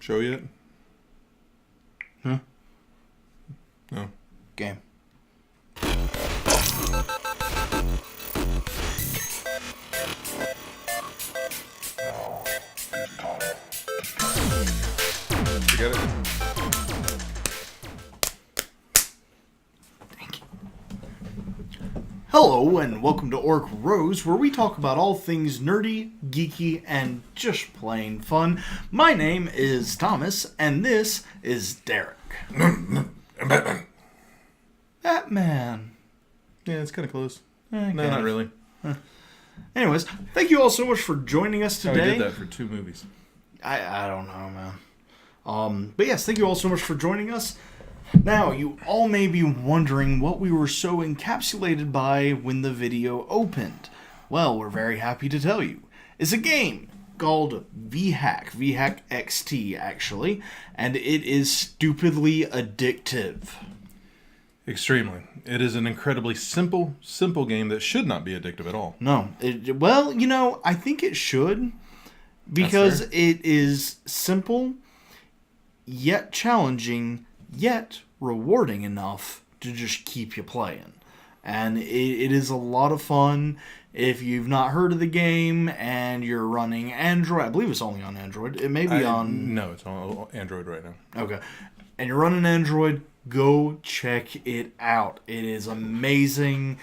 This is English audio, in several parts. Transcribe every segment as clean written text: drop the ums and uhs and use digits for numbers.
show yet? Huh? No. Game. You got it? Thank you. Hello, and welcome to Orc Rogues, where we talk about all things nerdy, geeky, and just plain fun. My name is Thomas, and this is Derek. I'm Batman. Batman. Yeah, it's kind of close. Okay. No, not really. Anyways, thank you all so much for joining us Oh, today. we did that for 2 movies. I don't know, man. But yes, thank you all so much for joining us. Now, you all may be wondering what we were so encapsulated by when the video opened. Well, we're very happy to tell you. It's a game called vHack. vHack XT, actually. And it is stupidly addictive. Extremely. It is an incredibly simple game that should not be addictive at all. No. Well, you know, I think it should. Because it is simple, yet challenging, yet rewarding enough to just keep you playing. And it is a lot of fun. If you've not heard of the game and you're running Android, I believe it's only on Android. It may be on... No, it's on Android right now. Okay. And you're running Android, go check it out. It is amazing.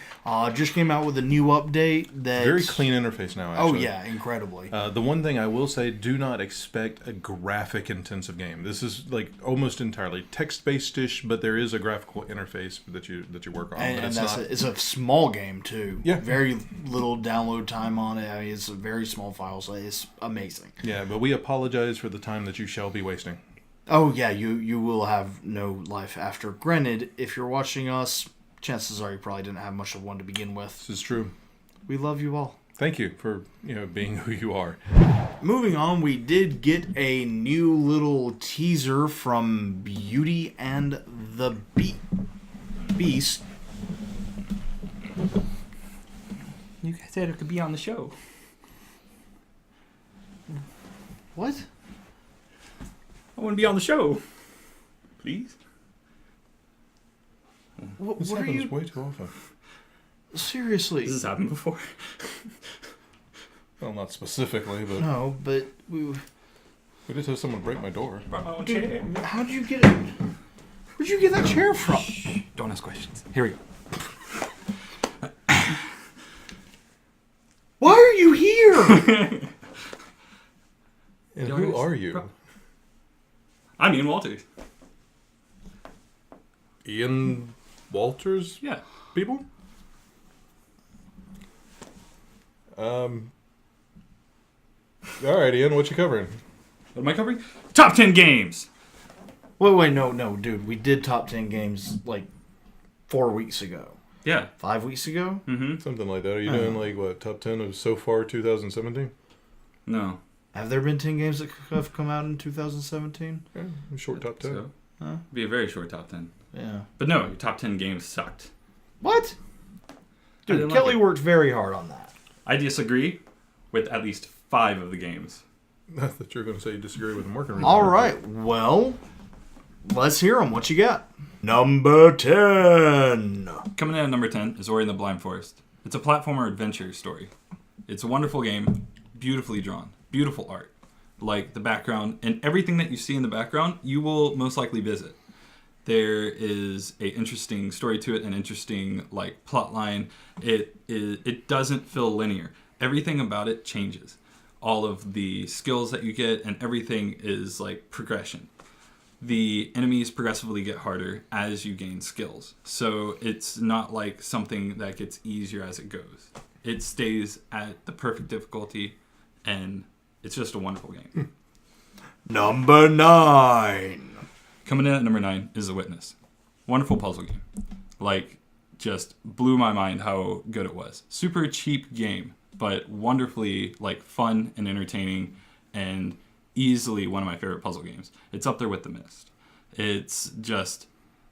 Just came out with a new update that... Very clean interface now, actually. Oh, yeah, incredibly. The one thing I will say, do not expect a graphic-intensive game. This is like almost entirely text-based-ish, but there is a graphical interface that you work on. And, but it's a small game, too. Yeah. Very little download time on it. I mean, it's a very small file, so it's amazing. Yeah, but we apologize for the time that you shall be wasting. Oh, yeah, you will have no life after. Granted, if you're watching us, chances are you probably didn't have much of one to begin with. This is true. We love you all. Thank you for being who you are. Moving on, we did get a new little teaser from Beauty and the Beast. You guys said it could be on the show. What? I want to be on the show. Please? What This are happens you... way too often. Seriously. Has this happened before? Well, not specifically, but No, but we just had someone break my door. Brought my own chair. how'd you get it? Where'd you get that chair from? Shh, don't ask questions. Here we go. Why are you here? And Yo, who guys, are you? I'm Ian Walters. Ian Walters? Yeah. People? Alright, Ian, what you covering? What am I covering? Top 10 games! Wait, no, dude. We did top 10 games like 4 weeks ago. Yeah. 5 weeks ago? Mm-hmm. Something like that. Are you doing like what, top 10 of so far 2017? No. Have there been 10 games that have come out in 2017? Yeah, a short top 10. So, Huh? be a very short top 10. Yeah. But no, your top 10 games sucked. What? Dude, didn't Kelly like it. worked very hard on that. I disagree with at least 5 of the games. I thought you were going to say you disagree with the marketing. All right, well, let's hear them. What you got? Number 10. Coming in at number 10 is Ori and the Blind Forest. It's a platformer adventure story. It's a wonderful game, beautifully drawn, beautiful art. Like the background and everything that you see in the background, you will most likely visit. There is a interesting story to it, an interesting like plot line. It doesn't feel linear. Everything about it changes. All of the skills that you get and everything is like progression. The enemies progressively get harder as you gain skills. So it's not like something that gets easier as it goes. It stays at the perfect difficulty, and it's just a wonderful game. Number 9. Coming in at number 9 is The Witness. Wonderful puzzle game. Like, just blew my mind how good it was. Super cheap game, but wonderfully like fun and entertaining, and easily one of my favorite puzzle games. It's up there with The Mist. It's just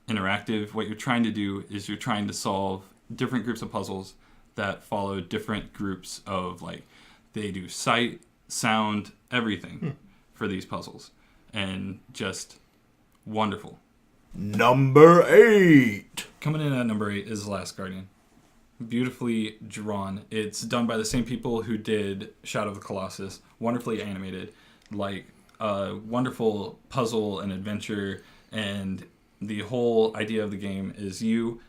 interactive. What you're trying to do is you're trying to solve different groups of puzzles that follow different groups of, like, they do sight, sound, everything for these puzzles. and just wonderful. Number 8. Coming in at number 8 is The Last Guardian. Beautifully drawn. It's done by the same people who did Shadow of the Colossus. Wonderfully animated. Like a wonderful puzzle and adventure. And the whole idea of the game is you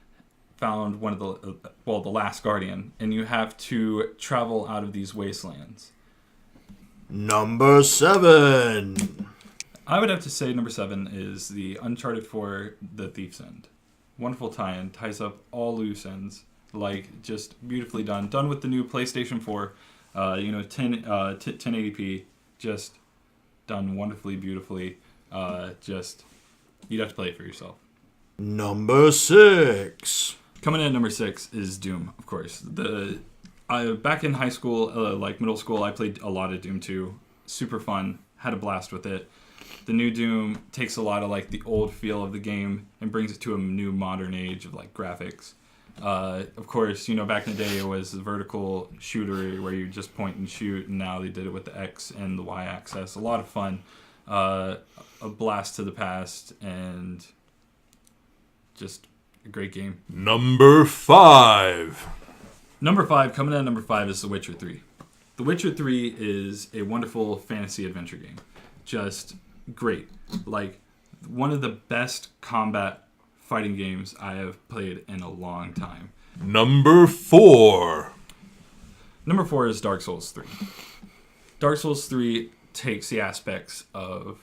found one of the last guardian, and you have to travel out of these wastelands. Number 7. I would have to say number 7 is the Uncharted 4 The Thief's End. Wonderful tie-in, ties up all loose ends, like just beautifully done. Done with the new PlayStation 4, 1080p, just done wonderfully, beautifully. Just you'd have to play it for yourself. Number 6. Coming in at number 6 is Doom, of course. Back in high school, like middle school, I played a lot of Doom 2. Super fun. Had a blast with it. The new Doom takes a lot of like the old feel of the game and brings it to a new modern age of like graphics. Of course, back in the day it was a vertical shooter where you just point and shoot, and now they did it with the X and the Y axis. A lot of fun. A blast to the past, and just a great game. Number 5. Number 5, coming in at number 5 is The Witcher 3. The Witcher 3 is a wonderful fantasy adventure game. Just great. Like, one of the best combat fighting games I have played in a long time. Number 4. Number 4 is Dark Souls 3. Dark Souls 3 takes the aspects of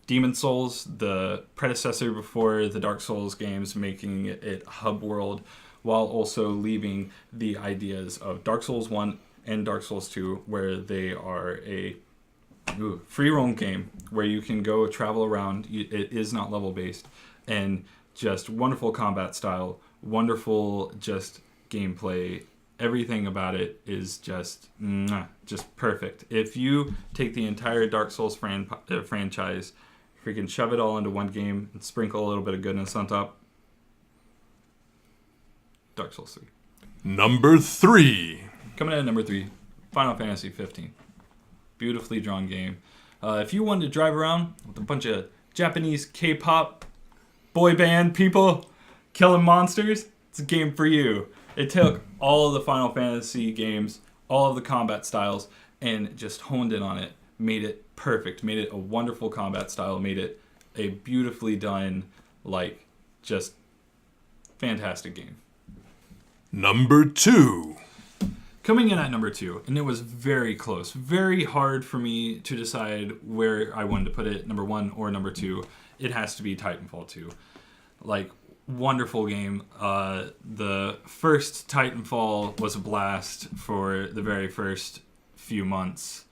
Demon Souls, the predecessor before the Dark Souls games, making it hub world, while also leaving the ideas of Dark Souls 1 and Dark Souls 2, where they are a free roam game where you can go travel around. It is not level based, and just wonderful combat style, wonderful just gameplay. Everything about it is just perfect. If you take the entire Dark Souls franchise, freaking shove it all into one game and sprinkle a little bit of goodness on top, Dark Souls 3. Number 3. Coming in at number 3, Final Fantasy 15. Beautifully drawn game. If you wanted to drive around with a bunch of Japanese K-pop boy band people killing monsters, it's a game for you. It took all of the Final Fantasy games, all of the combat styles, and just honed in on it. Made it perfect. Made it a wonderful combat style. Made it a beautifully done, like, just fantastic game. Number 2. Coming in at number 2, and it was very close. Very hard for me to decide where I wanted to put it, number 1 or number 2. It has to be Titanfall 2. Like, wonderful game. The first Titanfall was a blast for the very first few months.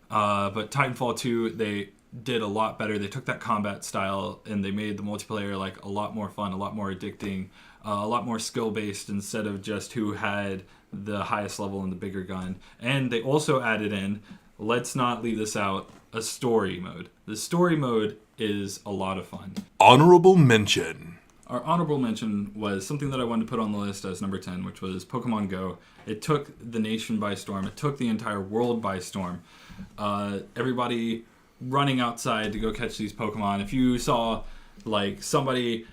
But Titanfall 2, they did a lot better. They took that combat style and they made the multiplayer like a lot more fun, a lot more addicting, a lot more skill-based instead of just who had the highest level and the bigger gun. And they also added in, let's not leave this out, a story mode. The story mode is a lot of fun. Honorable mention. Our honorable mention was something that I wanted to put on the list as number 10, which was Pokemon Go. It took the nation by storm. It took the entire world by storm. Everybody running outside to go catch these Pokemon. If you saw like somebody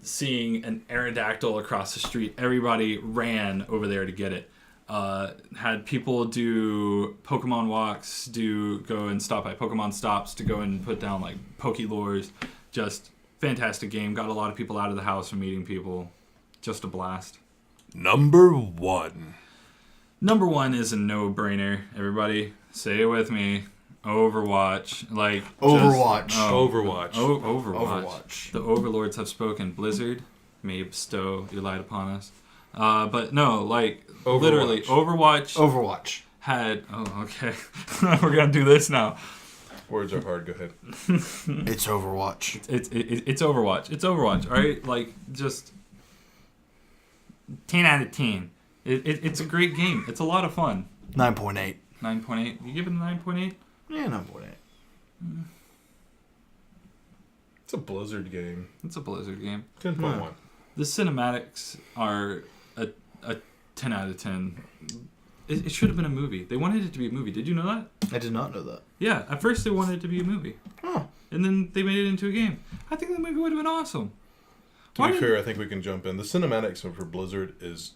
seeing an Aerodactyl across the street, everybody ran over there to get it. Had people do Pokemon walks, go and stop by Pokemon stops to go and put down like Pokélures. Just fantastic game. Got a lot of people out of the house and meeting people. Just a blast. Number 1. Number 1 is a no-brainer. Everybody, say it with me. Overwatch. Like Overwatch. Overwatch. Overwatch. The overlords have spoken. Blizzard, may you bestow your light upon us. But no, like Overwatch. Literally, Overwatch had. Oh, okay. We're gonna do this now. Words are hard. Go ahead. It's Overwatch. It's Overwatch. It's Overwatch. All right, like just 10 out of 10. It's a great game. It's a lot of fun. 9.8. 9.8. You give it a 9.8? Yeah, 9.8. It's a Blizzard game. It's a Blizzard game. 10.1. Yeah. The cinematics are a 10 out of 10. It should have been a movie. They wanted it to be a movie. Did you know that? I did not know that. Yeah, at first they wanted it to be a movie. Oh. and then they made it into a game. I think the movie would have been awesome. To be fair, I think we can jump in. The cinematics for Blizzard is...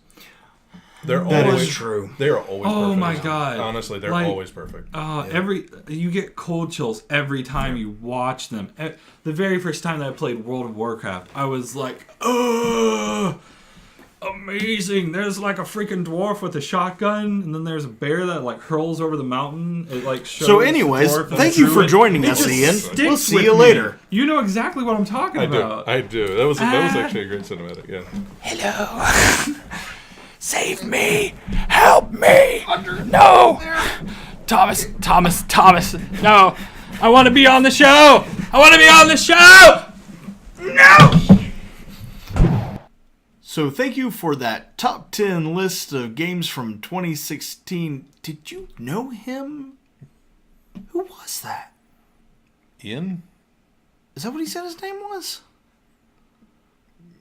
They're That always is true. They are always perfect. Oh my god! Honestly, they're always perfect. You get cold chills every time you watch them. The very first time that I played World of Warcraft, I was like, "Oh, amazing!" There's like a freaking dwarf with a shotgun, and then there's a bear that like hurls over the mountain. It like shows. So, anyways, the dwarf and thank the you for druid. joining It us, just Ian. sticks We'll see with you me. later. You know exactly what I'm talking about. I do. That was actually a great cinematic. Yeah. Hello. Save me! Help me! No! Thomas! No! I want to be on the show! No! So thank you for that top 10 list of games from 2016. Did you know him? Who was that? Ian? Is that what he said his name was?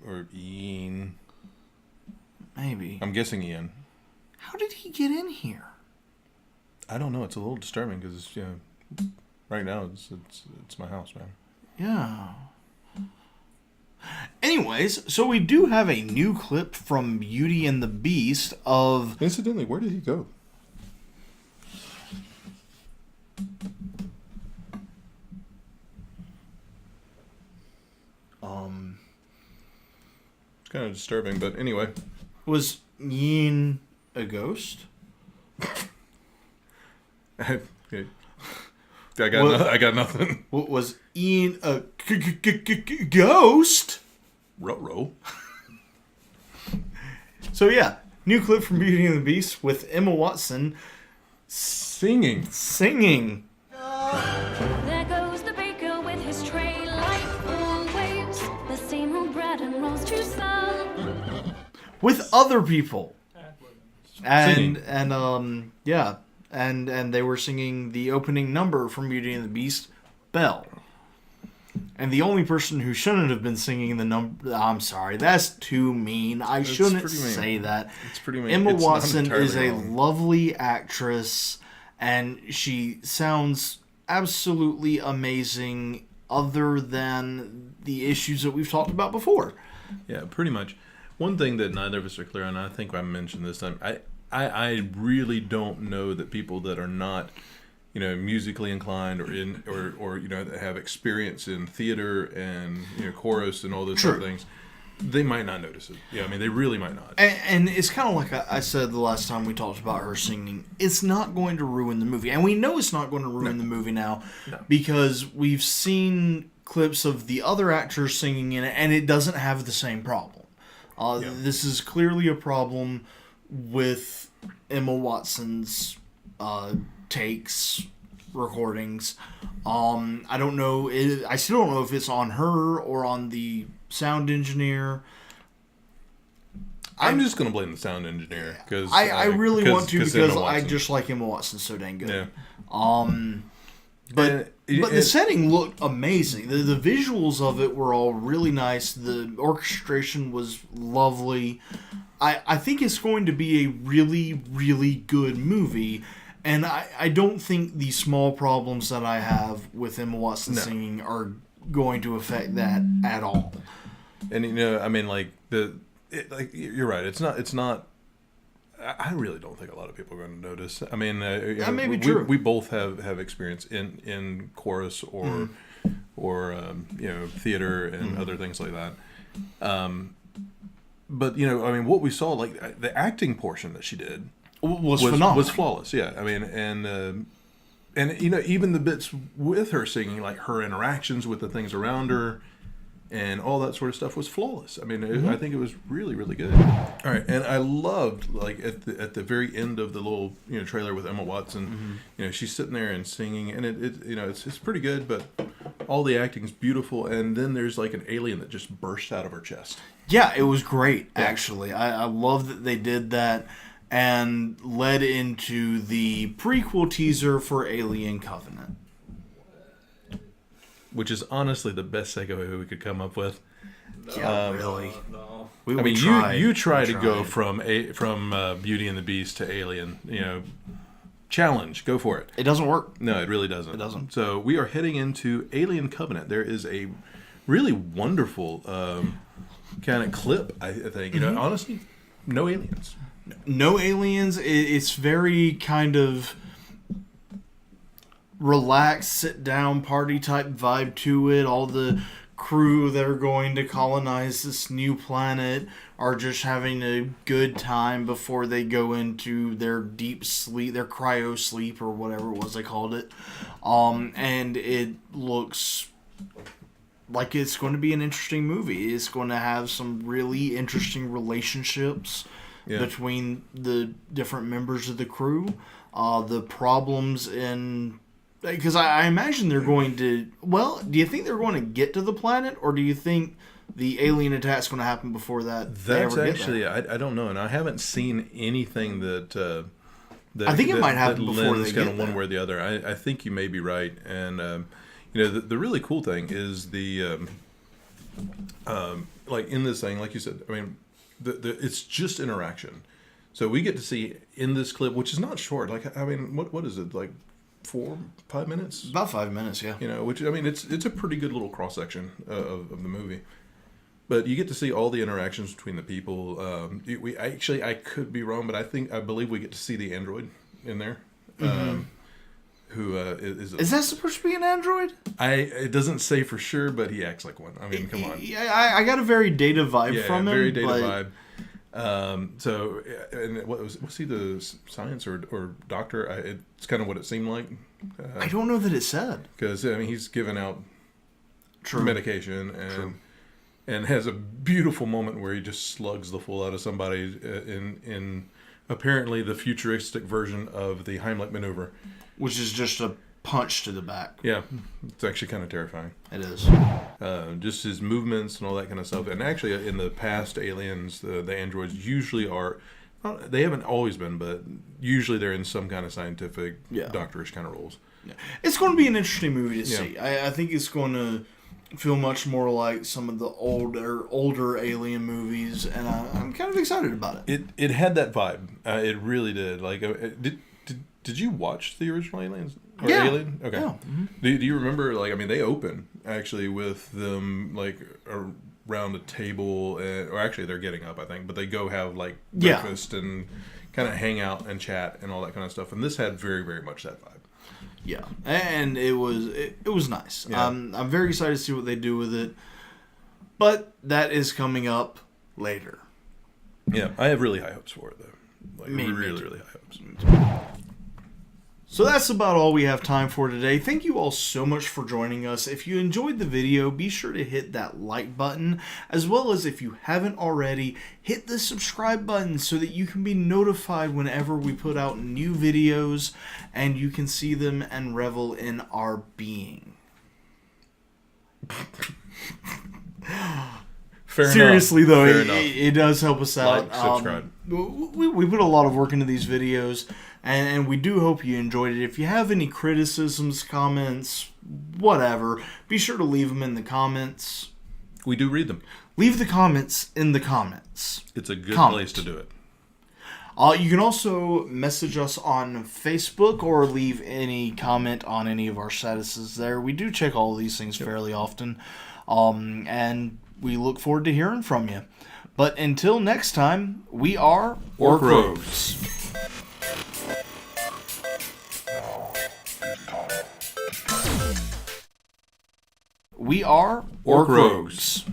Or Ian? Maybe. I'm guessing Ian. How did he get in here? I don't know. It's a little disturbing because, right now it's my house, man. Yeah. Anyways, so we do have a new clip from Beauty and the Beast of... Incidentally, where did he go? It's kind of disturbing, but anyway. Was Ian a ghost? I got nothing. Was Ian a ghost? Ruh-roh. So yeah, new clip from Beauty and the Beast with Emma Watson Singing. There goes the baker with his tray, like full waves. The same old bread and rolls to some. with other people. Singing. And they were singing the opening number from Beauty and the Beast, Belle. And the only person who shouldn't have been singing the number... I'm sorry, that's too mean. I shouldn't pretty mean. say that. It's pretty mean. Emma It's not Watson is a entirely wrong. lovely actress, and she sounds absolutely amazing other than the issues that we've talked about before. Yeah, pretty much. One thing that neither of us are clear on, I think I mentioned this time, I really don't know that people that are not, musically inclined or that have experience in theater and chorus and all those sort of things, they might not notice it. Yeah, I mean, they really might not. And it's kind of like I said the last time we talked about her singing. It's not going to ruin the movie. And we know it's not going to ruin the movie now because we've seen clips of the other actors singing in it, and it doesn't have the same problem. This is clearly a problem with Emma Watson's takes, recordings. I don't know. I still don't know if it's on her or on the sound engineer. I'm just going to blame the sound engineer because I really want to because I just like Emma Watson so dang good. Yeah. But the setting looked amazing. The visuals of it were all really nice. The orchestration was lovely. I think it's going to be a really, really good movie. And I don't think the small problems that I have with Emma Watson singing are going to affect that at all. And I mean, you're right. It's not. I really don't think a lot of people are going to notice. I mean, that may be true. We both have experience in chorus or theater and other things like that. But I mean, what we saw, like the acting portion that she did was phenomenal. Was flawless. Yeah, I mean, and even the bits with her singing, like her interactions with the things around her. And all that sort of stuff was flawless. I mean, I think it was really, really good. All right, and I loved like at the very end of the little trailer with Emma Watson. She's sitting there and singing, and it's pretty good. But all the acting's beautiful, and then there's like an alien that just burst out of her chest. Yeah, it was great. Actually, I love that they did that and led into the prequel teaser for Alien Covenant. Which is honestly the best segue we could come up with. Yeah, really. No. I mean, you try to go from Beauty and the Beast to Alien. challenge. Go for it. It doesn't work. No, it really doesn't. It doesn't. So we are heading into Alien Covenant. There is a really wonderful kind of clip, I think. You know, honestly, no aliens. No aliens. It's very kind of relaxed, sit down, party type vibe to it. All the crew that are going to colonize this new planet are just having a good time before they go into their deep sleep, their cryo sleep, or whatever it was they called it. And it looks like it's going to be an interesting movie. It's going to have some really interesting relationships between the different members of the crew. The problems in... Because I imagine they're going to... Well, do you think they're going to get to the planet, or do you think the alien attack's going to happen before that? That's actually... I don't know, and I haven't seen anything that I think it might happen before they kind get of one there. way or the other. I think you may be right. And, you know, the really cool thing is the... like, in this thing, like you said, I mean, it's just interaction. So we get to see in this clip, which is not short. Like, I mean, what is it? Like 4-5 minutes? About 5 minutes, yeah. You know, which, I mean, it's a pretty good little cross-section of the movie. But you get to see all the interactions between the people. I could be wrong, but I believe we get to see the android in there. Who is that supposed to be an android? It doesn't say for sure, but he acts like one. I mean, come on. Yeah, I got a very Data vibe from him. Very Data vibe. So, and was he the science or doctor? It's kind of what it seemed like. I don't know that it said. Because, I mean, he's giving out medication and has a beautiful moment where he just slugs the fool out of somebody in apparently the futuristic version of the Heimlich maneuver. Which is just a punch to the back. Yeah, it's actually kind of terrifying. It is. Just his movements and all that kind of stuff. And actually, in the past Aliens, the androids usually are... They haven't always been, but usually they're in some kind of scientific, doctorish kind of roles. Yeah. It's going to be an interesting movie to see. I think it's going to feel much more like some of the older Alien movies, and I'm kind of excited about it. It had that vibe. It really did. Like, did you watch the original Aliens? Or Alien? Okay. Yeah. Mm-hmm. Do you remember, like, I mean, they open, actually, with them, like, around a table, or actually they're getting up, I think, but they go have, like, breakfast and kind of hang out and chat and all that kind of stuff. And this had very, very much that vibe. Yeah, and it was nice. Yeah. I'm very excited to see what they do with it, but that is coming up later. Yeah, I have really high hopes for it, though. Like, Me really, too. really high hopes. So that's about all we have time for today. Thank you all so much for joining us. If you enjoyed the video, be sure to hit that like button, as well as, if you haven't already, hit the subscribe button so that you can be notified whenever we put out new videos and you can see them and revel in our being. Seriously, though, it does help us out. Like, subscribe. We put a lot of work into these videos, and we do hope you enjoyed it. If you have any criticisms, comments, whatever, be sure to leave them in the comments. We do read them. Leave the comments in the comments. It's a good place to do it. You can also message us on Facebook or leave any comment on any of our statuses there. We do check all of these things fairly often, and we look forward to hearing from you. But until next time, we are Orc Rogues. We are Orc Rogues.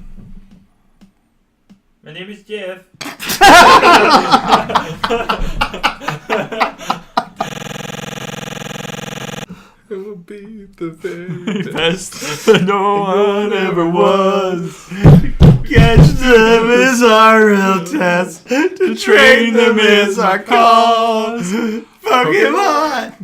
My name is Jeff. It will be the very Best no one ever was. Catch them is our real test. To train them is our cause. Pokemon!